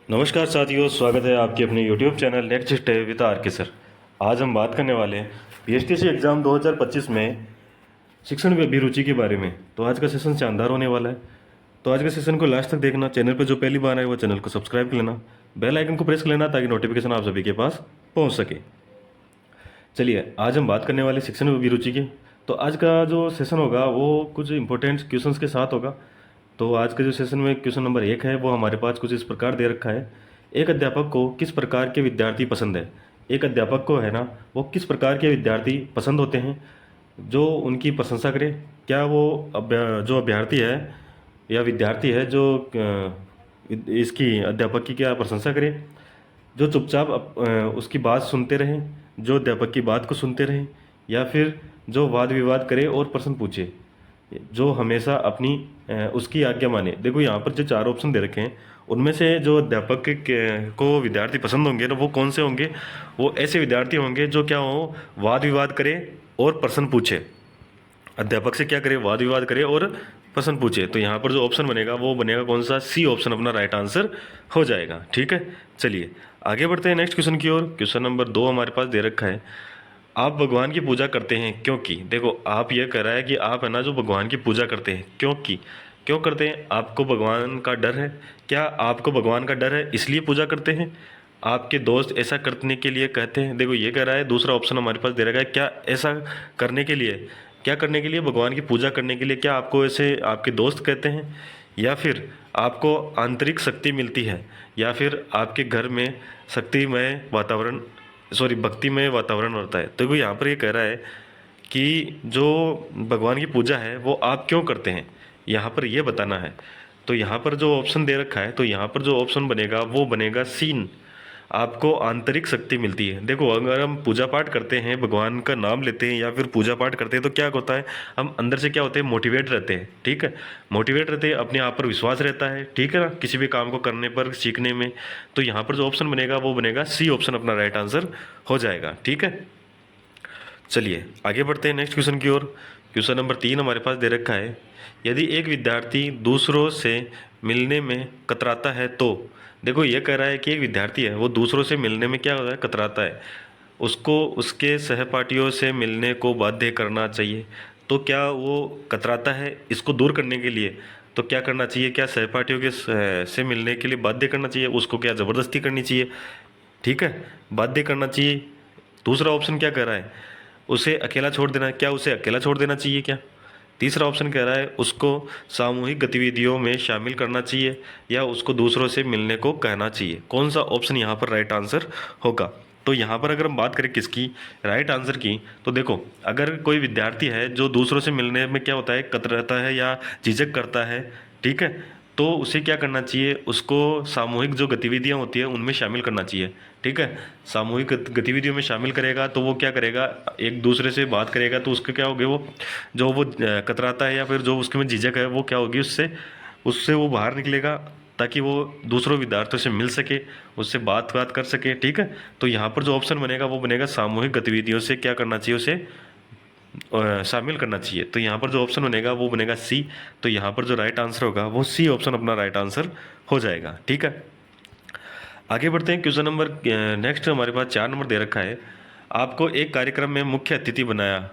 नमस्कार साथियों, स्वागत है आपके अपने YouTube channel next stay with R K sir. आज हम बात करने वाले हैं पीएचटीसी एग्ज़ाम 2025 में शिक्षण में अभिरुचि के बारे में। तो आज का सेशन शानदार होने वाला है। तो आज के सेशन को लास्ट तक देखना। चैनल पर जो पहली बार आए वो चैनल को सब्सक्राइब कर लेना, बेल आइकन को प्रेस कर लेना ताकि नोटिफिकेशन आप सभी के पास पहुँच सके। चलिए, आज हम बात करने वाले शिक्षण में अभिरुचि की। तो आज का जो सेशन होगा वो कुछ इंपॉर्टेंट क्वेश्चंस के साथ होगा। तो आज के जो सेशन में क्वेश्चन नंबर 1 है वो हमारे पास कुछ इस प्रकार दे रखा है। एक अध्यापक को किस प्रकार के विद्यार्थी पसंद है। एक अध्यापक को है ना, वो किस प्रकार के विद्यार्थी पसंद होते हैं जो उनकी प्रशंसा करे। क्या वो जो अभ्यर्थी है या विद्यार्थी है जो इसकी अध्यापक की क्या प्रशंसा करे, जो चुपचाप उसकी बात सुनते रहें, जो अध्यापक की बात को सुनते रहें, या फिर जो वाद विवाद करे और प्रश्न पूछे, जो हमेशा अपनी उसकी आज्ञा माने। देखो यहाँ पर जो 4 ऑप्शन दे रखे हैं उनमें से जो अध्यापक को विद्यार्थी पसंद होंगे ना, वो कौन से होंगे? वो ऐसे विद्यार्थी होंगे जो क्या हो, वाद विवाद करे और प्रश्न पूछे। अध्यापक से क्या करे, वाद विवाद करे और प्रश्न पूछे। तो यहाँ पर जो ऑप्शन बनेगा वो बनेगा कौन सा? सी ऑप्शन अपना राइट आंसर हो जाएगा। ठीक है, चलिए आगे बढ़ते हैं नेक्स्ट क्वेश्चन की ओर। क्वेश्चन नंबर 2 हमारे पास दे रखा है, आप भगवान की पूजा करते हैं क्योंकि। देखो, आप ये कह रहा है कि आप है ना जो भगवान की पूजा करते हैं क्योंकि। क्यों करते हैं? आपको भगवान का डर है। क्या आपको भगवान का डर है इसलिए पूजा करते हैं? आपके दोस्त ऐसा करने के लिए कहते हैं? देखो ये कह रहा है, दूसरा ऑप्शन हमारे पास दे रखा है, क्या ऐसा करने के लिए, क्या करने के लिए, भगवान की पूजा करने के लिए क्या आपको ऐसे आपके दोस्त कहते हैं, या फिर आपको आंतरिक शक्ति मिलती है, या फिर आपके घर में शक्तिमय वातावरण, सॉरी भक्तिमय वातावरण होता है। तो यहाँ पर ये कह रहा है कि जो भगवान की पूजा है वो आप क्यों करते हैं, यहाँ पर ये बताना है। तो यहाँ पर जो ऑप्शन दे रखा है, तो यहाँ पर जो ऑप्शन बनेगा वो बनेगा सीन, आपको आंतरिक शक्ति मिलती है। देखो, अगर हम पूजा पाठ करते हैं, भगवान का नाम लेते हैं या फिर पूजा पाठ करते हैं, तो क्या होता है, हम अंदर से क्या होते हैं, मोटिवेट रहते हैं। ठीक है, मोटिवेट रहते हैं, अपने आप पर विश्वास रहता है। ठीक है ना, किसी भी काम को करने पर, सीखने में। तो यहाँ पर जो ऑप्शन बनेगा वो बनेगा सी ऑप्शन अपना राइट आंसर हो जाएगा। ठीक है, चलिए आगे बढ़ते हैं नेक्स्ट क्वेश्चन की ओर। क्वेश्चन नंबर 3 हमारे पास दे रखा है, यदि एक विद्यार्थी दूसरों से मिलने में कतराता है तो। देखो ये कह रहा है कि एक विद्यार्थी है वो दूसरों से मिलने में क्या होता है, कतराता है, उसको उसके सहपाठियों से मिलने को बाध्य करना चाहिए। तो क्या वो कतराता है, इसको दूर करने के लिए तो क्या करना चाहिए? क्या सहपाठियों के से मिलने के लिए बाध्य करना चाहिए? उसको क्या ज़बरदस्ती करनी चाहिए? ठीक है, बाध्य करना चाहिए। दूसरा ऑप्शन क्या कह रहा है, उसे अकेला छोड़ देना। क्या उसे अकेला छोड़ देना चाहिए क्या? तीसरा ऑप्शन कह रहा है उसको सामूहिक गतिविधियों में शामिल करना चाहिए, या उसको दूसरों से मिलने को कहना चाहिए। कौन सा ऑप्शन यहाँ पर राइट आंसर होगा? तो यहाँ पर अगर हम बात करें किसकी राइट आंसर की, तो देखो, अगर कोई विद्यार्थी है जो दूसरों से मिलने में क्या होता है, कतराता है या झिझक करता है, ठीक है, तो उसे क्या करना चाहिए, उसको सामूहिक जो गतिविधियां होती है उनमें शामिल करना चाहिए। ठीक है, सामूहिक गतिविधियों में शामिल करेगा तो वो क्या करेगा, एक दूसरे से बात करेगा, तो उसके क्या होगी, वो जो वो कतराता है या फिर जो उसके में झिझक है वो क्या होगी, उससे उससे वो बाहर निकलेगा, ताकि वो दूसरों विद्यार्थियों से मिल सके, उससे बात कर सके। ठीक है, तो यहाँ पर जो ऑप्शन बनेगा वो बनेगा सामूहिक गतिविधियों से क्या करना चाहिए, उसे शामिल करना चाहिए। तो यहाँ पर जो ऑप्शन बनेगा वो बनेगा सी। तो यहाँ पर जो राइट आंसर होगा वो सी ऑप्शन अपना राइट आंसर हो जाएगा। ठीक है, आगे बढ़ते हैं। क्वेश्चन नंबर नेक्स्ट हमारे पास 4 नंबर दे रखा है, आपको एक कार्यक्रम में मुख्य अतिथि बनाया,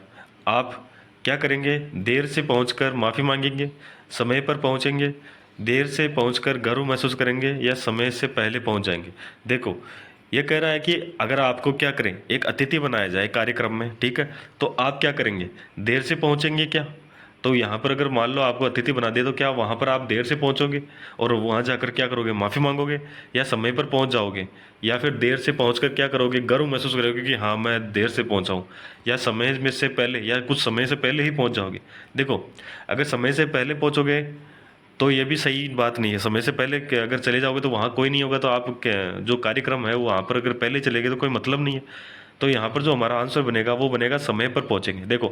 आप क्या करेंगे? देर से पहुंचकर माफ़ी मांगेंगे, समय पर पहुंचेंगे, देर से पहुंचकर गर्व महसूस करेंगे, या समय से पहले पहुंच जाएंगे। देखो ये कह रहा है कि अगर आपको क्या करें, एक अतिथि बनाया जाए कार्यक्रम में, ठीक है, तो आप क्या करेंगे? देर से पहुंचेंगे क्या? तो यहाँ पर अगर मान लो आपको अतिथि बना दिया, तो क्या वहाँ पर आप देर से पहुँचोगे और वहाँ जाकर क्या करोगे, माफ़ी मांगोगे, या समय पर पहुँच जाओगे, या फिर देर से पहुँचकर क्या करोगे, गर्व महसूस करोगे कि हाँ मैं देर से पहुँचा हूँ, या समय में से पहले या कुछ समय से पहले ही पहुँच जाओगे? देखो, अगर समय से पहले पहुँचोगे तो ये भी सही बात नहीं है। समय से पहले अगर चले जाओगे तो वहाँ कोई नहीं होगा, तो आप जो कार्यक्रम है वहाँ पर अगर पहले चले गए तो कोई मतलब नहीं है। तो यहाँ पर जो हमारा आंसर बनेगा वो बनेगा समय पर पहुँचेंगे। देखो,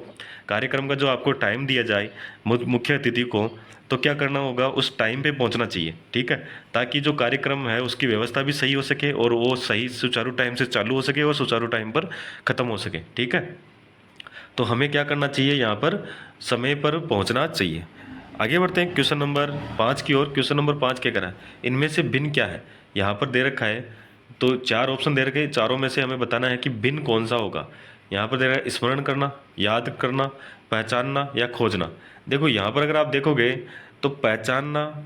कार्यक्रम का जो आपको टाइम दिया जाए मुख्य अतिथि को, तो क्या करना होगा, उस टाइम पे पहुँचना चाहिए। ठीक है, ताकि जो कार्यक्रम है उसकी व्यवस्था भी सही हो सके और वो सही सुचारू टाइम से चालू हो सके और सुचारू टाइम पर ख़त्म हो सके। ठीक है, तो हमें क्या करना चाहिए, यहाँ पर समय पर पहुँचना चाहिए। आगे बढ़ते हैं क्वेश्चन नंबर 5 की ओर। क्वेश्चन नंबर 5 क्या करा है, इनमें से भिन्न क्या है। यहाँ पर दे रखा है तो 4 ऑप्शन दे रखे हैं, चारों में से हमें बताना है कि भिन्न कौन सा होगा। यहाँ पर दे रखा है स्मरण करना, याद करना, पहचानना या खोजना। देखो यहाँ पर अगर आप देखोगे तो पहचानना,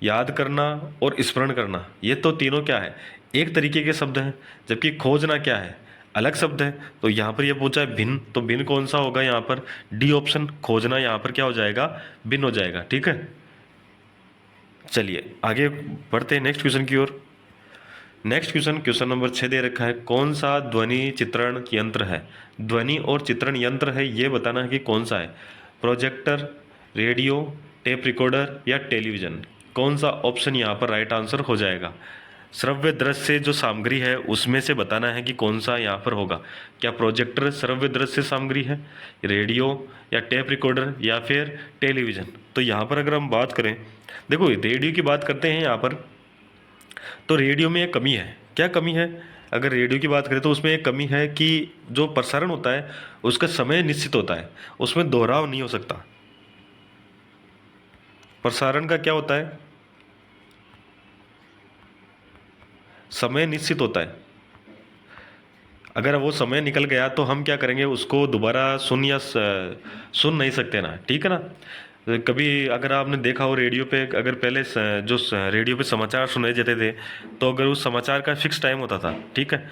याद करना और स्मरण करना, ये तो तीनों क्या है, एक तरीके के शब्द हैं, जबकि खोजना क्या है, अलग शब्द है। तो यहाँ पर ये पूछा है भिन्न, तो भिन्न कौन सा होगा, यहाँ पर डी ऑप्शन खोजना यहाँ पर क्या हो जाएगा, भिन्न हो जाएगा। ठीक है, चलिए आगे बढ़ते हैं नेक्स्ट क्वेश्चन की ओर। नेक्स्ट क्वेश्चन, क्वेश्चन नंबर 6 दे रखा है, कौन सा ध्वनि चित्रण यंत्र है। ध्वनि और चित्रण यंत्र है, ये बताना है कि कौन सा है। प्रोजेक्टर, रेडियो, टेप रिकॉर्डर या टेलीविज़न। कौन सा ऑप्शन यहाँ पर राइट आंसर हो जाएगा। श्रव्य दृश्य जो सामग्री है उसमें से बताना है कि कौन सा यहाँ पर होगा। क्या प्रोजेक्टर श्रव्य दृश्य सामग्री है, रेडियो या टेप रिकॉर्डर या फिर टेलीविज़न। तो यहाँ पर अगर हम बात करें, देखो रेडियो की बात करते हैं यहाँ पर, तो रेडियो में एक कमी है। क्या कमी है, अगर रेडियो की बात करें तो उसमें एक कमी है कि जो प्रसारण होता है उसका समय निश्चित होता है, उसमें दोहराव नहीं हो सकता। प्रसारण का क्या होता है, समय निश्चित होता है। अगर वो समय निकल गया तो हम क्या करेंगे, उसको दोबारा सुन नहीं सकते ना। ठीक है ना। कभी अगर आपने देखा हो रेडियो पे, अगर पहले रेडियो पे समाचार सुनाए जाते थे, तो अगर उस समाचार का फिक्स टाइम होता था, ठीक है,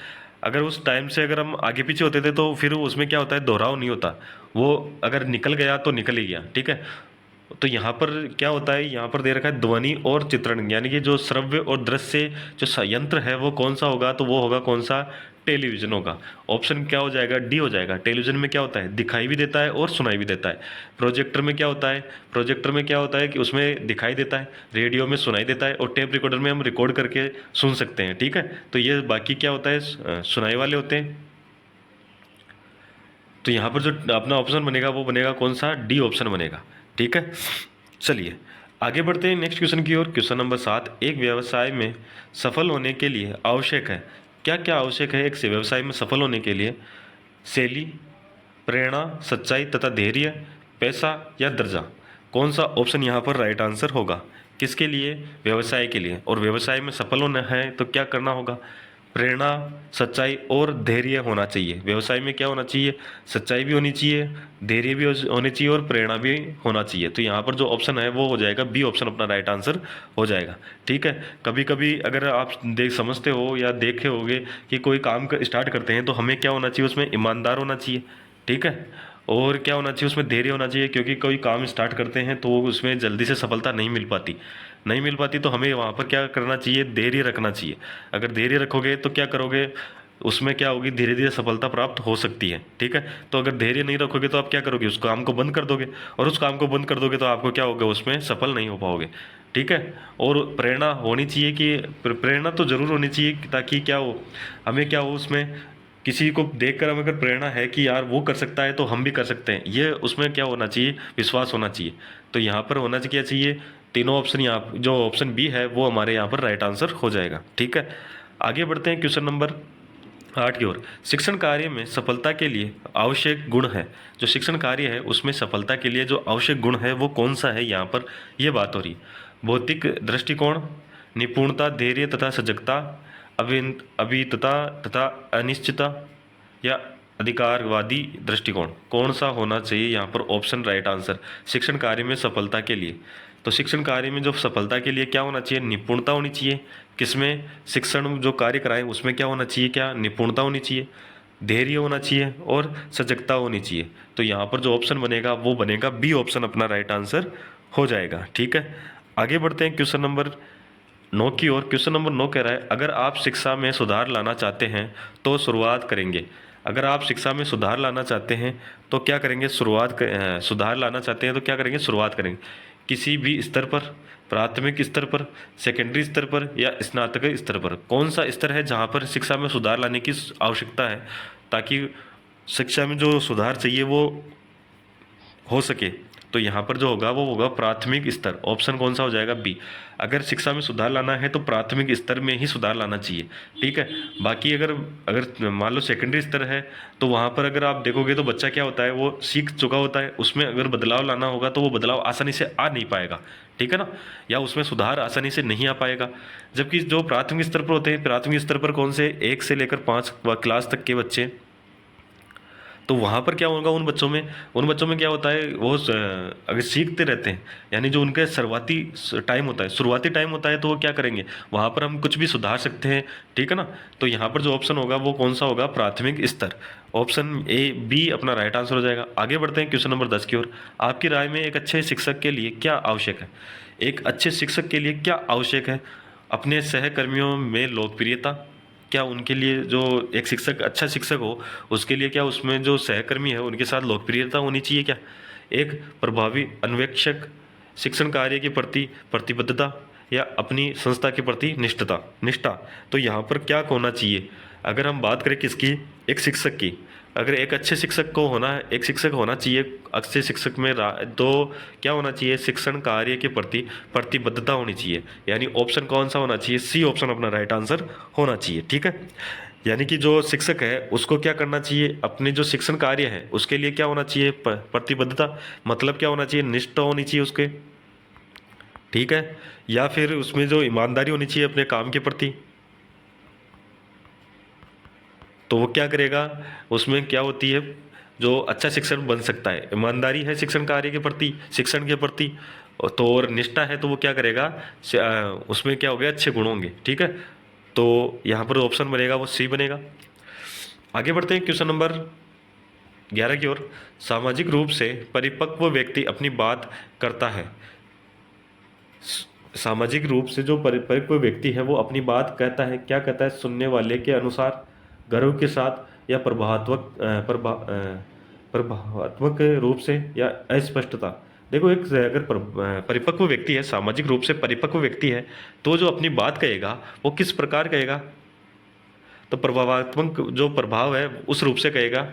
अगर उस टाइम से अगर हम आगे पीछे होते थे तो फिर उसमें क्या होता है, दोहराव नहीं होता। वो अगर निकल गया तो निकल ही गया। ठीक है, तो यहाँ पर क्या होता है, यहाँ पर दे रखा है ध्वनि और चित्रण, यानी कि जो श्रव्य और दृश्य जो यंत्र है वो कौन सा होगा, तो वो होगा कौन सा, टेलीविजन होगा। ऑप्शन क्या हो जाएगा, डी हो जाएगा। टेलीविजन में क्या होता है, दिखाई भी देता है और सुनाई भी देता है। प्रोजेक्टर में क्या होता है, प्रोजेक्टर में क्या होता है कि उसमें दिखाई देता है, रेडियो में सुनाई देता है और टेप रिकॉर्डर में हम रिकॉर्ड करके सुन सकते हैं। ठीक है, तो ये बाकी क्या होता है, सुनाई वाले होते हैं। तो यहाँ पर जो अपना ऑप्शन बनेगा वो बनेगा कौन सा, डी ऑप्शन बनेगा। ठीक है, चलिए आगे बढ़ते हैं नेक्स्ट क्वेश्चन की ओर। क्वेश्चन नंबर 7, एक व्यवसाय में सफल होने के लिए आवश्यक है। क्या क्या आवश्यक है एक से व्यवसाय में सफल होने के लिए। शैली, प्रेरणा, सच्चाई तथा धैर्य, पैसा या दर्जा। कौन सा ऑप्शन यहाँ पर राइट आंसर होगा, किसके लिए, व्यवसाय के लिए। और व्यवसाय में सफल होना है तो क्या करना होगा, प्रेरणा, सच्चाई और धैर्य होना चाहिए। व्यवसाय में क्या होना चाहिए, सच्चाई भी होनी चाहिए, धैर्य भी होनी चाहिए और प्रेरणा भी होना चाहिए। तो यहाँ पर जो ऑप्शन है वो हो जाएगा बी ऑप्शन अपना राइट आंसर हो जाएगा। ठीक है, कभी कभी अगर आप समझते हो या देखे होगे कि कोई काम स्टार्ट करते हैं तो हमें क्या होना चाहिए, उसमें ईमानदार होना चाहिए। ठीक है, और क्या होना चाहिए, उसमें धैर्य होना चाहिए, क्योंकि कोई काम स्टार्ट करते हैं तो उसमें जल्दी से सफलता नहीं मिल पाती। तो हमें वहाँ पर क्या करना चाहिए, धैर्य रखना चाहिए। अगर धैर्य रखोगे तो क्या करोगे, उसमें क्या होगी, धीरे धीरे सफलता प्राप्त हो सकती है। ठीक है, तो अगर धैर्य नहीं रखोगे तो आप क्या करोगे, उस काम को बंद कर दोगे, और उस काम को बंद कर दोगे तो आपको क्या होगा, उसमें सफल नहीं हो पाओगे। ठीक है, और प्रेरणा होनी चाहिए कि प्रेरणा तो ज़रूर होनी चाहिए, ताकि क्या हो, हमें क्या हो, उसमें किसी को देखकर हमें अगर प्रेरणा है कि यार वो कर सकता है तो हम भी कर सकते हैं, ये उसमें क्या होना चाहिए, विश्वास होना चाहिए। तो यहाँ पर होना क्या चाहिए, तीनों ऑप्शन, यहाँ जो ऑप्शन बी है वो हमारे यहाँ पर राइट आंसर हो जाएगा। ठीक है, आगे बढ़ते हैं क्वेश्चन नंबर 8 की ओर। शिक्षण कार्य में सफलता के लिए आवश्यक गुण है। जो शिक्षण कार्य है उसमें सफलता के लिए जो आवश्यक गुण है वो कौन सा है, यहाँ पर ये बात हो रही। भौतिक दृष्टिकोण, निपुणता, धैर्य तथा सजगता, अभितता तथा अनिश्चितता या अधिकारवादी दृष्टिकोण। कौन सा होना चाहिए यहाँ पर ऑप्शन राइट आंसर शिक्षण कार्य में सफलता के लिए। तो शिक्षण कार्य में जो सफलता के लिए क्या होना चाहिए, निपुणता होनी चाहिए। किसमें, शिक्षण जो कार्य कराएं उसमें क्या होना चाहिए, क्या निपुणता होनी चाहिए, धैर्य होना चाहिए और सजगता होनी चाहिए। तो यहाँ पर जो ऑप्शन बनेगा वो बनेगा बी ऑप्शन अपना राइट आंसर हो जाएगा। ठीक है, आगे बढ़ते हैं क्वेश्चन नंबर 9 की ओर। क्वेश्चन नंबर 9 कह रहा है, अगर आप शिक्षा में सुधार लाना चाहते हैं तो शुरुआत करेंगे। अगर आप शिक्षा में सुधार लाना चाहते हैं तो क्या करेंगे, सुधार लाना चाहते हैं तो क्या करेंगे, शुरुआत करेंगे। किसी भी स्तर पर, प्राथमिक स्तर पर, सेकेंडरी स्तर पर या स्नातक स्तर पर। कौन सा स्तर है जहाँ पर शिक्षा में सुधार लाने की आवश्यकता है, ताकि शिक्षा में जो सुधार चाहिए वो हो सके। तो यहाँ पर जो होगा वो होगा प्राथमिक स्तर। ऑप्शन कौन सा हो जाएगा? बी। अगर शिक्षा में सुधार लाना है तो प्राथमिक स्तर में ही सुधार लाना चाहिए, ठीक है। बाकी अगर अगर मान लो सेकेंडरी स्तर है तो वहाँ पर अगर आप देखोगे तो बच्चा क्या होता है, वो सीख चुका होता है, उसमें अगर बदलाव लाना होगा तो वो बदलाव आसानी से आ नहीं पाएगा, ठीक है ना, या उसमें सुधार आसानी से नहीं आ पाएगा। जबकि जो प्राथमिक स्तर पर होते हैं, प्राथमिक स्तर पर कौन से 1 से लेकर 5 क्लास तक के बच्चे, तो वहाँ पर क्या होगा, उन बच्चों में क्या होता है, वो अगर सीखते रहते हैं, यानी जो उनका शुरुआती टाइम होता है, तो वो क्या करेंगे, वहाँ पर हम कुछ भी सुधार सकते हैं, ठीक है ना। तो यहाँ पर जो ऑप्शन होगा वो कौन सा होगा? प्राथमिक स्तर। ऑप्शन ए बी अपना राइट आंसर हो जाएगा। आगे बढ़ते हैं क्वेश्चन नंबर 10 की ओर। आपकी राय में एक अच्छे शिक्षक के लिए क्या आवश्यक है? एक अच्छे शिक्षक के लिए क्या आवश्यक है? अपने सहकर्मियों में लोकप्रियता, क्या उनके लिए जो एक शिक्षक अच्छा शिक्षक हो उसके लिए क्या उसमें जो सहकर्मी है उनके साथ लोकप्रियता होनी चाहिए क्या? एक प्रभावी अन्वेषक, शिक्षण कार्य के प्रति प्रतिबद्धता, या अपनी संस्था के प्रति निष्ठा। तो यहाँ पर क्या होना चाहिए? अगर हम बात करें किसकी? एक शिक्षक की। अगर एक अच्छे शिक्षक को होना है, एक शिक्षक होना चाहिए, अच्छे शिक्षक में तो क्या होना चाहिए? शिक्षण कार्य के प्रति प्रतिबद्धता होनी चाहिए। यानी ऑप्शन कौन सा होना चाहिए? सी ऑप्शन अपना राइट आंसर होना चाहिए, ठीक है। यानी कि जो शिक्षक है उसको क्या करना चाहिए? अपने जो शिक्षण कार्य है उसके लिए क्या होना चाहिए? प्रतिबद्धता, मतलब क्या होना चाहिए? निष्ठा होनी चाहिए उसके, ठीक है। या फिर उसमें जो ईमानदारी होनी चाहिए अपने काम के प्रति। तो वो क्या करेगा, उसमें क्या होती है, जो अच्छा शिक्षण बन सकता है, ईमानदारी है शिक्षण कार्य के प्रति, शिक्षण के प्रति, तो और निष्ठा है, तो वो क्या करेगा, उसमें क्या हो गया, अच्छे गुण होंगे, ठीक है। तो यहाँ पर ऑप्शन बनेगा वो सी बनेगा। आगे बढ़ते हैं क्वेश्चन नंबर 11 की ओर। सामाजिक रूप से परिपक्व व्यक्ति अपनी बात करता है। सामाजिक रूप से जो परिपक्व व्यक्ति है वो अपनी बात कहता है, क्या कहता है? सुनने वाले के अनुसार, गर्व के साथ, या प्रभावात्मक रूप से, या अस्पष्टता। देखो, एक अगर परिपक्व व्यक्ति है, सामाजिक रूप से परिपक्व व्यक्ति है, तो जो अपनी बात कहेगा वो किस प्रकार कहेगा? तो प्रभावात्मक जो प्रभाव है उस रूप से कहेगा,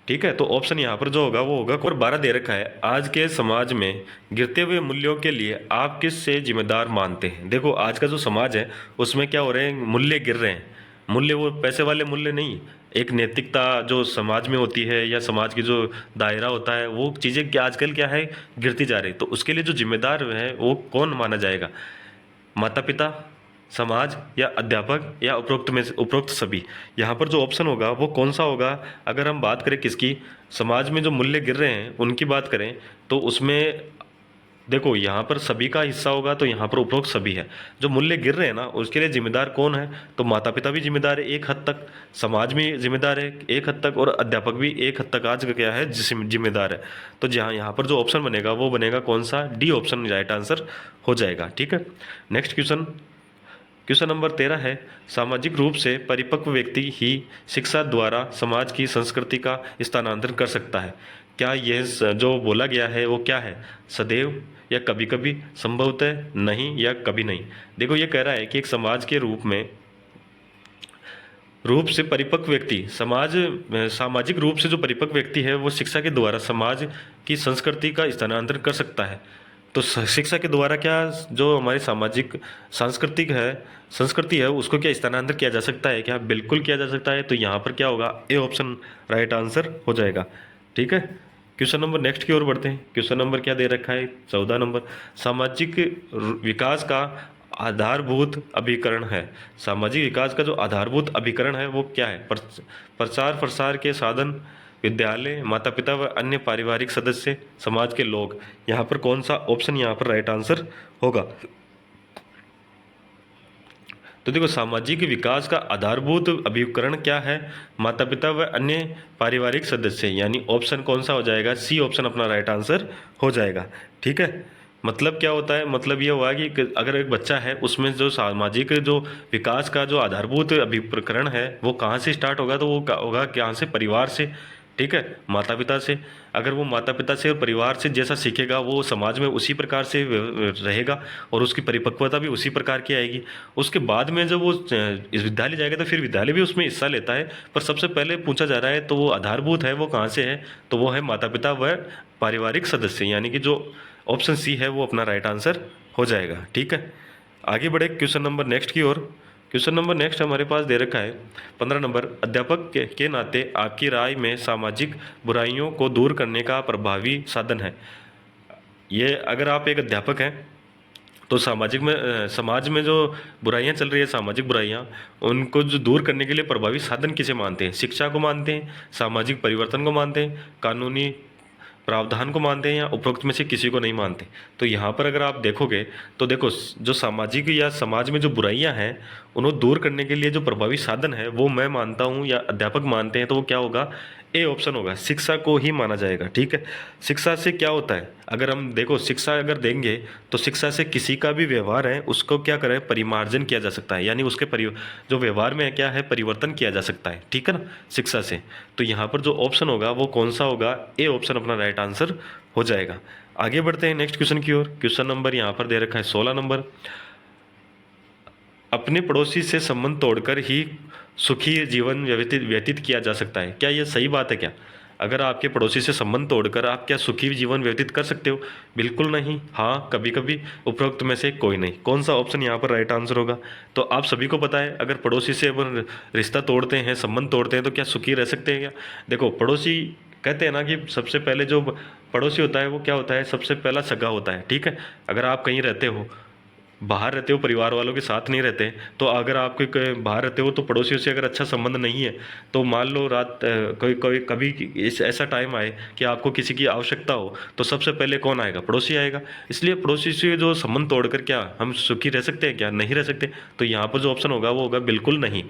ठीक है। तो ऑप्शन यहाँ पर जो होगा वो होगा। और 12 दे रखा है, आज के समाज में गिरते हुए मूल्यों के लिए आप किससे जिम्मेदार मानते हैं? देखो, आज का जो समाज है उसमें क्या हो रहे हैं, मूल्य गिर रहे हैं। मूल्य वो पैसे वाले मूल्य नहीं, एक नैतिकता जो समाज में होती है, या समाज की जो दायरा होता है, वो चीज़ें क्या आजकल क्या है, गिरती जा रही। तो उसके लिए जो जिम्मेदार है वो कौन माना जाएगा? माता पिता, समाज, या अध्यापक, या उपरोक्त में से उपरोक्त सभी। यहाँ पर जो ऑप्शन होगा वो कौन सा होगा? अगर हम बात करें किसकी, समाज में जो मूल्य गिर रहे हैं उनकी बात करें, तो उसमें देखो यहाँ पर सभी का हिस्सा होगा, तो यहाँ पर उपरोक्त सभी है। जो मूल्य गिर रहे हैं ना उसके लिए जिम्मेदार कौन है? तो माता पिता भी जिम्मेदार है एक हद तक, समाज भी जिम्मेदार है एक हद तक, और अध्यापक भी एक हद तक आज क्या है, जिम्मेदार है। तो जहाँ यहाँ पर जो ऑप्शन बनेगा वो बनेगा कौन सा? डी ऑप्शन राइट आंसर हो जाएगा, ठीक है। नेक्स्ट क्वेश्चन नंबर 13 है, सामाजिक रूप से परिपक्व व्यक्ति ही शिक्षा द्वारा समाज की संस्कृति का स्थानांतरण कर सकता है। क्या यह जो बोला गया है वो क्या है? सदैव, या कभी कभी, संभवतः, नहीं, या कभी नहीं। देखो, ये कह रहा है कि एक समाज के रूप से परिपक्व व्यक्ति, सामाजिक रूप से जो परिपक्व व्यक्ति है वो शिक्षा के द्वारा समाज की संस्कृति का स्थानांतरण कर सकता है। तो शिक्षा के द्वारा क्या जो हमारी सामाजिक सांस्कृतिक है संस्कृति है उसको क्या स्थानांतरित किया जा सकता है क्या? बिल्कुल किया जा सकता है। तो यहाँ पर क्या होगा, ए ऑप्शन राइट आंसर हो जाएगा, ठीक है। क्वेश्चन नंबर नेक्स्ट की ओर बढ़ते हैं। क्वेश्चन नंबर क्या दे रखा है? 14 नंबर, सामाजिक विकास का आधारभूत अभिकरण है। सामाजिक विकास का जो आधारभूत अभिकरण है वो क्या है? प्रचार प्रसार के साधन, विद्यालय, माता पिता व अन्य पारिवारिक सदस्य, समाज के लोग। यहाँ पर कौन सा ऑप्शन यहाँ पर राइट आंसर होगा? तो देखो, सामाजिक विकास का आधारभूत अभिकरण क्या है? माता पिता व अन्य पारिवारिक सदस्य। यानी ऑप्शन कौन सा हो जाएगा? सी ऑप्शन अपना राइट आंसर हो जाएगा, ठीक है। मतलब क्या होता है? मतलब ये हुआ कि अगर एक बच्चा है उसमें जो सामाजिक जो विकास का जो आधारभूत अभिकरण है वो कहाँ से स्टार्ट होगा? तो वो होगा कहाँ से? परिवार से, ठीक है, माता पिता से। अगर वो माता पिता से और परिवार से जैसा सीखेगा वो समाज में उसी प्रकार से रहेगा और उसकी परिपक्वता भी उसी प्रकार की आएगी। उसके बाद में जब वो इस विद्यालय जाएगा तो फिर विद्यालय भी उसमें हिस्सा लेता है, पर सबसे पहले पूछा जा रहा है तो वो आधारभूत है वो कहाँ से है, तो वो है माता पिता व पारिवारिक सदस्य, यानी कि जो ऑप्शन सी है वो अपना राइट आंसर हो जाएगा। ठीक है, आगे बढ़े क्वेश्चन नंबर नेक्स्ट की ओर। क्वेश्चन नंबर नेक्स्ट हमारे पास दे रखा है 15 नंबर, अध्यापक के नाते आपकी राय में सामाजिक बुराइयों को दूर करने का प्रभावी साधन है। ये अगर आप एक अध्यापक हैं तो समाज में जो बुराइयां चल रही है, सामाजिक बुराइयां, उनको जो दूर करने के लिए प्रभावी साधन किसे मानते हैं? शिक्षा को मानते हैं, सामाजिक परिवर्तन को मानते हैं, कानूनी प्रावधान को मानते हैं, या उपरोक्त में से किसी को नहीं मानते? तो यहाँ पर अगर आप देखोगे तो देखो, जो सामाजिक या समाज में जो बुराइयां हैं उन्हें दूर करने के लिए जो प्रभावी साधन है वो मैं मानता हूँ या अध्यापक मानते हैं, तो वो क्या होगा? ए ऑप्शन होगा, शिक्षा को ही माना जाएगा। ठीक है, शिक्षा से क्या होता है? अगर हम देखो शिक्षा अगर देंगे तो शिक्षा से किसी का भी व्यवहार है उसको क्या करें? परिमार्जन किया जा सकता है, यानी उसके जो व्यवहार में क्या है परिवर्तन किया जा सकता है। ठीक है ना, शिक्षा से। तो यहाँ पर जो ऑप्शन होगा वो कौन सा होगा? ए ऑप्शन अपना राइट आंसर हो जाएगा। आगे बढ़ते हैं नेक्स्ट क्वेश्चन की ओर। क्वेश्चन नंबर यहाँ पर दे रखा है 16 नंबर, अपने पड़ोसी से संबंध तोड़कर ही सुखी जीवन व्यतीत किया जा सकता है। क्या यह सही बात है क्या? अगर आपके पड़ोसी से संबंध तोड़कर आप क्या सुखी जीवन व्यतीत कर सकते हो? बिल्कुल नहीं, हाँ कभी कभी, उपरोक्त में से कोई नहीं। कौन सा ऑप्शन यहाँ पर राइट आंसर होगा? तो आप सभी को पता है अगर पड़ोसी से अपन रिश्ता तोड़ते हैं, संबंध तोड़ते हैं, तो क्या सुखी रह सकते हैं क्या? देखो, पड़ोसी कहते हैं ना कि सबसे पहले जो पड़ोसी होता है वो क्या होता है? सबसे पहला सगा होता है। ठीक है, अगर आप कहीं रहते हो, बाहर रहते हो, परिवार वालों के साथ नहीं रहते, तो अगर आप कोई बाहर रहते हो तो पड़ोसियों से अगर अच्छा संबंध नहीं है, तो मान लो रात कोई कोई कभी ऐसा टाइम आए कि आपको किसी की आवश्यकता हो, तो सबसे पहले कौन आएगा? पड़ोसी आएगा। इसलिए पड़ोसी से जो संबंध तोड़कर क्या हम सुखी रह सकते हैं क्या? नहीं रह सकते। तो यहाँ पर जो ऑप्शन होगा वो होगा बिल्कुल नहीं।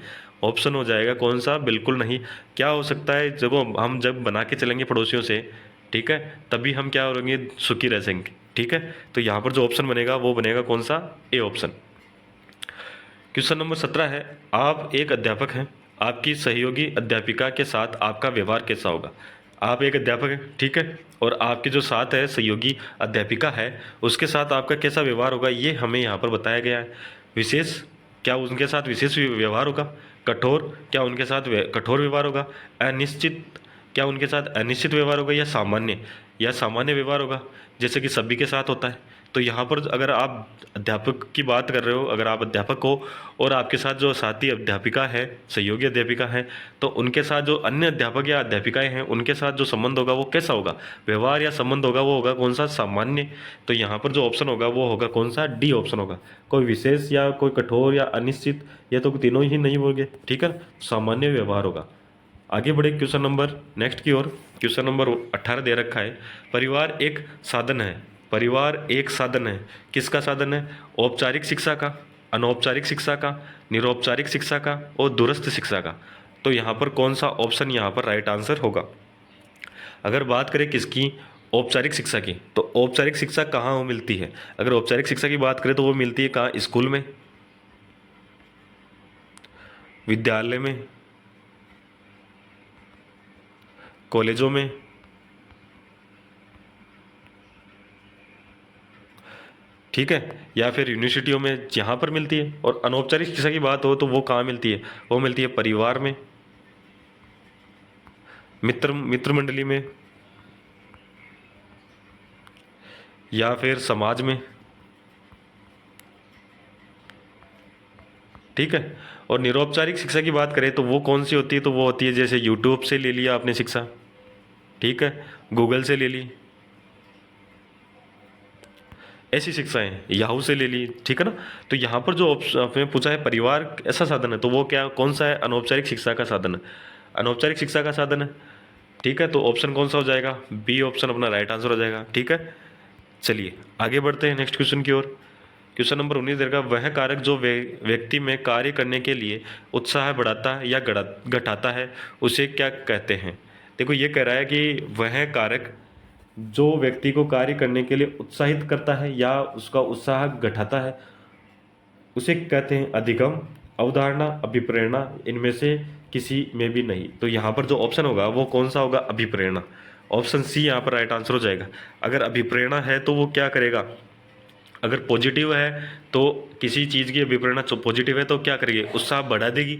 ऑप्शन हो जाएगा कौन सा? बिल्कुल नहीं। क्या हो सकता है? जब बना के चलेंगे पड़ोसियों से, ठीक है, तभी हम क्या होंगे? सुखी रह सकेंगे। ठीक है, तो यहाँ पर जो ऑप्शन बनेगा वो बनेगा कौन सा? A option. क्वेश्चन नंबर 17 है, आप एक अध्यापक हैं, आपकी सहयोगी अध्यापिका के साथ आपका व्यवहार कैसा होगा? आप एक अध्यापक हैं, ठीक है, और आपके जो साथ है सहयोगी अध्यापिका है, उसके साथ आपका कैसा व्यवहार होगा ये हमें यहाँ पर बताया गया है। विशेष, क्या उनके साथ विशेष व्यवहार होगा? कठोर, क्या उनके साथ कठोर व्यवहार होगा? अनिश्चित, क्या उनके साथ अनिश्चित व्यवहार होगा? या सामान्य व्यवहार होगा, जैसे कि सभी के साथ होता है? तो यहाँ पर अगर आप अध्यापक की बात कर रहे हो, अगर आप अध्यापक हो और आपके साथ जो साथी अध्यापिका है, सहयोगी अध्यापिका है, तो उनके साथ जो अन्य अध्यापक या अध्यापिकाएं हैं उनके साथ जो संबंध होगा वो कैसा होगा? व्यवहार या संबंध होगा वो होगा कौन सा? सामान्य। तो यहाँ पर जो ऑप्शन होगा वो होगा कौन सा? डी ऑप्शन होगा। कोई विशेष या कोई कठोर या अनिश्चित, ये तो तीनों ही नहीं होंगे। ठीक है, सामान्य व्यवहार होगा। आगे बढ़े क्वेश्चन नंबर नेक्स्ट की ओर। क्वेश्चन नंबर 18 दे रखा है, परिवार एक साधन है। परिवार एक साधन है, किसका साधन है? औपचारिक शिक्षा का, अनौपचारिक शिक्षा का, निरौपचारिक शिक्षा का और दूरस्थ शिक्षा का। तो यहाँ पर कौन सा ऑप्शन यहाँ पर राइट आंसर होगा? अगर बात करें किसकी? औपचारिक शिक्षा की, तो औपचारिक शिक्षा कहाँ मिलती है? अगर औपचारिक शिक्षा की बात करें तो वो मिलती है कहाँ? स्कूल में, विद्यालय में, कॉलेजों में, ठीक है, या फिर यूनिवर्सिटियों में, यहाँ पर मिलती है। और अनौपचारिक शिक्षा की बात हो तो वो कहाँ मिलती है? वो मिलती है परिवार में, मित्र मंडली में, या फिर समाज में। ठीक है, और निरौपचारिक शिक्षा की बात करें तो वो कौन सी होती है? तो वो होती है जैसे यूट्यूब से ले लिया आपने शिक्षा, ठीक है, गूगल से ले ली, ऐसी शिक्षाएं याहू से ले ली। ठीक है ना, तो यहाँ पर जो आपने पूछा है परिवार ऐसा साधन है, तो वो क्या कौन सा है? अनौपचारिक शिक्षा का साधन है, अनौपचारिक शिक्षा का साधन है। ठीक है, तो ऑप्शन कौन सा हो जाएगा? बी ऑप्शन अपना राइट आंसर हो जाएगा। ठीक है, चलिए आगे बढ़ते हैं नेक्स्ट क्वेश्चन की ओर। क्वेश्चन नंबर 19 देगा, वह कारक जो व्यक्ति में कार्य करने के लिए उत्साह बढ़ाता है या घटाता है उसे क्या कहते हैं? देखो, ये कह रहा है कि वह कारक जो व्यक्ति को कार्य करने के लिए उत्साहित करता है या उसका उत्साह घटाता है उसे कहते हैं अधिगम, अवधारणा, अभिप्रेरणा। इनमें से किसी में भी नहीं। तो यहाँ पर जो ऑप्शन होगा वो कौन सा होगा, अभिप्रेरणा। ऑप्शन सी यहाँ पर राइट आंसर हो जाएगा। अगर अभिप्रेरणा है तो वो क्या करेगा, अगर पॉजिटिव है तो किसी चीज़ की अभिप्रेरणा पॉजिटिव है तो क्या करेगी, उत्साह बढ़ा देगी,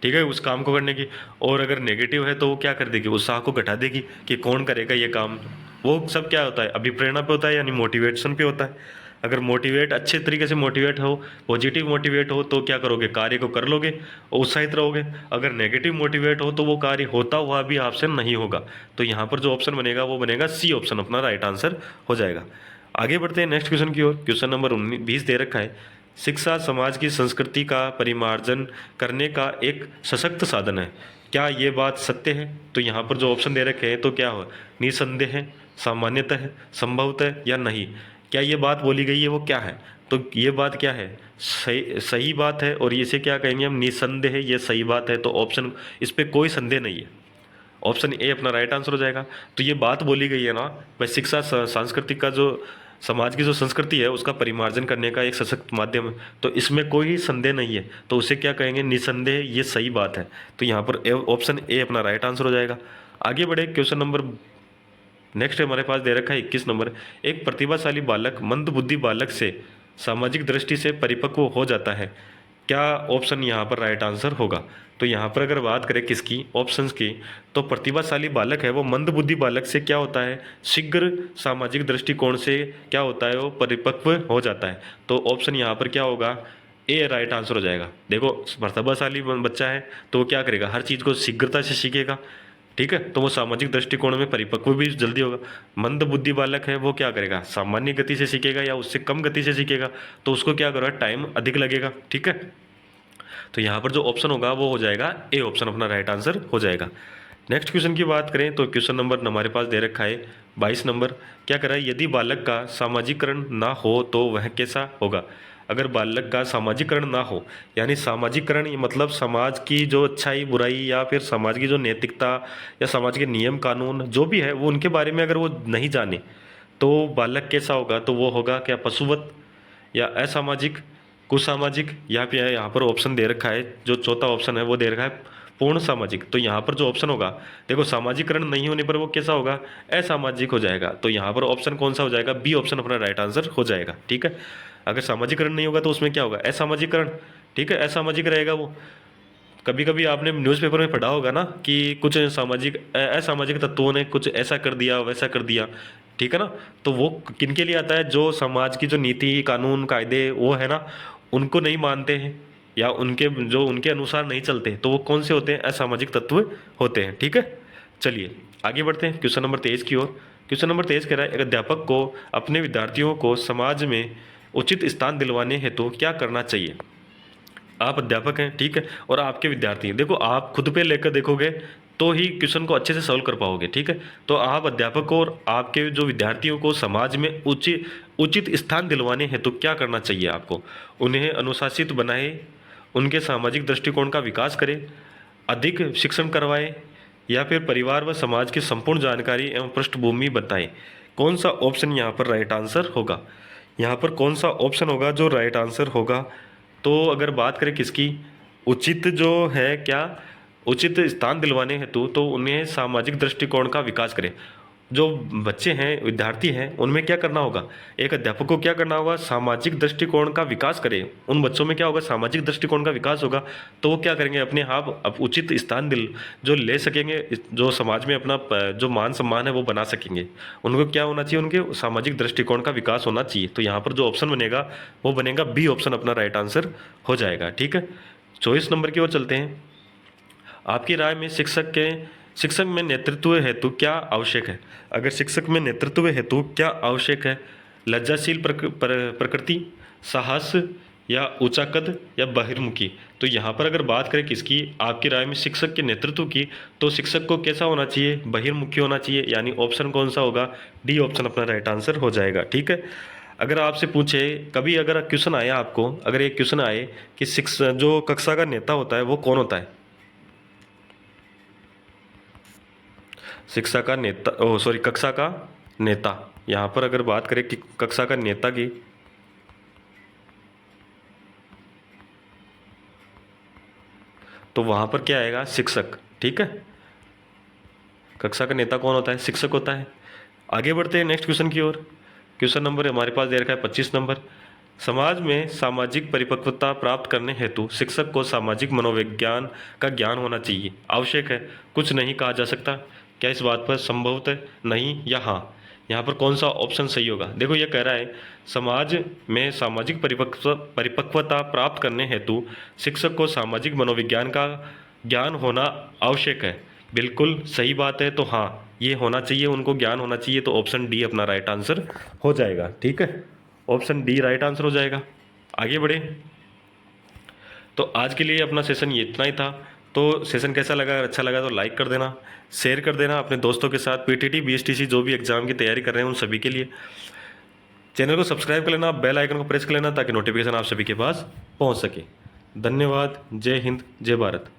ठीक है, उस काम को करने की। और अगर नेगेटिव है तो वो क्या कर देगी, उत्साह को घटा देगी कि कौन करेगा ये काम। वो सब क्या होता है, अभिप्रेरणा पे होता है, यानी मोटिवेशन पे होता है। अगर मोटिवेट अच्छे तरीके से मोटिवेट हो, पॉजिटिव मोटिवेट हो, तो क्या करोगे, कार्य को कर लोगे और उत्साहित रहोगे। अगर नेगेटिव मोटिवेट हो तो वो कार्य होता हुआ भी आपसे नहीं होगा। तो यहाँ पर जो ऑप्शन बनेगा वो बनेगा सी ऑप्शन अपना राइट आंसर हो जाएगा। आगे बढ़ते हैं नेक्स्ट क्वेश्चन की ओर। क्वेश्चन नंबर 20 दे रखा है, शिक्षा समाज की संस्कृति का परिमार्जन करने का एक सशक्त साधन है, क्या ये बात सत्य है। तो यहाँ पर जो ऑप्शन दे रखे हैं तो क्या हो, निसंदेह है, सामान्यतः, संभवतः या नहीं। क्या ये बात बोली गई है वो क्या है, तो ये बात क्या है, सही सही बात है, और इसे क्या कहेंगे हम, निसंदेह ये सही बात है। तो ऑप्शन, इस पर कोई संदेह नहीं है, ऑप्शन ए अपना राइट आंसर हो जाएगा। तो ये बात बोली गई है ना भाई, शिक्षा सांस्कृतिक का जो समाज की जो संस्कृति है उसका परिमार्जन करने का एक सशक्त माध्यम है, तो इसमें कोई संदेह नहीं है, तो उसे क्या कहेंगे, निसंदेह ये सही बात है। तो यहाँ पर ऑप्शन ए अपना राइट आंसर हो जाएगा। आगे बढ़े, क्वेश्चन नंबर नेक्स्ट हमारे पास दे रखा है 21 नंबर, एक प्रतिभाशाली बालक मंदबुद्धि बालक से सामाजिक दृष्टि से परिपक्व हो जाता है, क्या ऑप्शन यहाँ पर राइट आंसर होगा। तो यहाँ पर अगर बात करें किसकी, ऑप्शंस की, तो प्रतिभाशाली बालक है वो मंदबुद्धि बालक से क्या होता है, शीघ्र सामाजिक दृष्टिकोण से क्या होता है, वो परिपक्व हो जाता है। तो ऑप्शन यहाँ पर क्या होगा, ए राइट आंसर हो जाएगा। देखो प्रतिभाशाली बच्चा है तो वो क्या करेगा, हर चीज़ को शीघ्रता से सीखेगा, ठीक है, तो वो सामाजिक दृष्टिकोण में परिपक्व भी जल्दी होगा। मंद बुद्धि बालक है वो क्या करेगा, सामान्य गति से सीखेगा या उससे कम गति से सीखेगा, तो उसको क्या करेगा, टाइम अधिक लगेगा, ठीक है। तो यहाँ पर जो ऑप्शन होगा वो हो जाएगा ए ऑप्शन अपना राइट आंसर हो जाएगा। नेक्स्ट क्वेश्चन की बात करें तो क्वेश्चन नंबर हमारे पास दे रखा है 22 नंबर, क्या कह रहा है, यदि बालक का सामाजिकरण ना हो तो वह कैसा होगा। अगर बालक का सामाजिकरण ना हो, यानी सामाजिकरण ये मतलब समाज की जो अच्छाई बुराई या फिर समाज की जो नैतिकता या समाज के नियम कानून जो भी है वो उनके बारे में अगर वो नहीं जाने तो बालक कैसा होगा, तो वो होगा क्या, पशुवत या असामाजिक, कुसामाजिक, या फिर यहाँ पर ऑप्शन दे रखा है जो चौथा ऑप्शन है वो दे रखा है पूर्ण सामाजिक। तो यहाँ पर जो ऑप्शन होगा, देखो सामाजिकरण नहीं होने पर वो कैसा होगा, असामाजिक हो जाएगा। तो यहाँ पर ऑप्शन कौन सा हो जाएगा, बी ऑप्शन अपना राइट आंसर हो जाएगा, ठीक है। अगर सामाजिकरण नहीं होगा तो उसमें क्या होगा, असामाजिकरण, ठीक है, असामाजिक रहेगा वो। कभी कभी आपने न्यूज़पेपर में पढ़ा होगा ना कि कुछ सामाजिक असामाजिक तत्वों ने कुछ ऐसा कर दिया वैसा कर दिया, ठीक है ना। तो वो किन के लिए आता है, जो समाज की जो नीति कानून कायदे वो है ना उनको नहीं मानते हैं या उनके जो उनके अनुसार नहीं चलते, तो वो कौन से होते हैं, असामाजिक तत्व होते हैं, ठीक है। चलिए आगे बढ़ते हैं क्वेश्चन नंबर 23 की ओर। क्वेश्चन नंबर 23 कह रहा है, एक अध्यापक को अपने विद्यार्थियों को समाज में उचित स्थान दिलवाने हेतु क्या करना चाहिए। आप अध्यापक हैं, ठीक है, और आपके विद्यार्थी हैं, देखो आप खुद पे लेकर देखोगे तो ही क्वेश्चन को अच्छे से सॉल्व कर पाओगे, ठीक है। तो आप अध्यापक को और आपके जो विद्यार्थियों को समाज में उचित उचित स्थान दिलवाने हेतु क्या करना चाहिए आपको, उन्हें अनुशासित बनाए, उनके सामाजिक दृष्टिकोण का विकास करें, अधिक शिक्षण करवाएं, या फिर परिवार व समाज की संपूर्ण जानकारी एवं पृष्ठभूमि बताएं। कौन सा ऑप्शन यहाँ पर राइट आंसर होगा, यहाँ पर कौन सा ऑप्शन होगा जो राइट आंसर होगा। तो अगर बात करें किसकी, उचित जो है क्या, उचित स्थान दिलवाने हेतु तो उन्हें सामाजिक दृष्टिकोण का विकास करें। जो बच्चे हैं विद्यार्थी हैं उनमें क्या करना होगा, एक अध्यापक को क्या करना होगा, सामाजिक दृष्टिकोण का विकास करें। उन बच्चों में क्या होगा, सामाजिक दृष्टिकोण का विकास होगा, तो वो क्या करेंगे, अपने आप अब उचित स्थान दिल जो ले सकेंगे, जो समाज में अपना जो मान सम्मान है वो बना सकेंगे। उनको क्या होना चाहिए, उनके सामाजिक दृष्टिकोण का विकास होना चाहिए। तो यहाँ पर जो ऑप्शन बनेगा वो बनेगा बी ऑप्शन अपना राइट आंसर हो जाएगा, ठीक है। 24 नंबर की ओर चलते हैं। आपकी राय में शिक्षक में नेतृत्व हेतु क्या आवश्यक है। अगर शिक्षक में नेतृत्व हेतु क्या आवश्यक है, लज्जाशील प्रकृति, साहस, या ऊंचा कद, या बहिर्मुखी। तो यहाँ पर अगर बात करें किसकी, आपकी राय में शिक्षक के नेतृत्व की, तो शिक्षक को कैसा होना चाहिए, बहिर्मुखी होना चाहिए, यानी ऑप्शन कौन सा होगा, डी ऑप्शन अपना राइट आंसर हो जाएगा, ठीक है। अगर आपसे पूछे कभी, अगर क्वेश्चन आया आपको, अगर एक क्वेश्चन आए कि शिक्षक जो कक्षा का नेता होता है वो कौन होता है, शिक्षा का नेता, ओ सॉरी कक्षा का नेता। यहाँ पर अगर बात करें कि कक्षा का नेता की, तो वहाँ पर क्या आएगा, शिक्षक। ठीक है, कक्षा का नेता कौन होता है, शिक्षक होता है। आगे बढ़ते हैं नेक्स्ट क्वेश्चन की ओर। क्वेश्चन नंबर हमारे पास दे रखा है 25 नंबर। समाज में सामाजिक परिपक्वता प्राप्त करने हेतु शिक्षक को सामाजिक मनोविज्ञान का ज्ञान होना चाहिए, आवश्यक है, कुछ नहीं कहा जा सकता। क्या इस बात पर संभवतः नहीं या हाँ? यहाँ पर कौन सा ऑप्शन सही होगा? देखो ये कह रहा है समाज में सामाजिक परिपक्वता प्राप्त करने हेतु शिक्षक को सामाजिक मनोविज्ञान का ज्ञान होना आवश्यक है। बिल्कुल सही बात है, तो हाँ ये होना चाहिए, उनको ज्ञान होना चाहिए। तो ऑप्शन डी अपना राइट आंसर हो जाएगा। ठीक है, ऑप्शन डी राइट आंसर हो जाएगा। आगे बढ़े। तो आज के लिए अपना सेशन ये इतना ही था। तो सेशन कैसा लगा? अगर अच्छा लगा तो लाइक कर देना, शेयर कर देना अपने दोस्तों के साथ। पीटीटी बीएसटीसी जो भी एग्जाम की तैयारी कर रहे हैं उन सभी के लिए चैनल को सब्सक्राइब कर लेना, बेल आइकन को प्रेस कर लेना ताकि नोटिफिकेशन आप सभी के पास पहुंच सके। धन्यवाद। जय हिंद, जय भारत।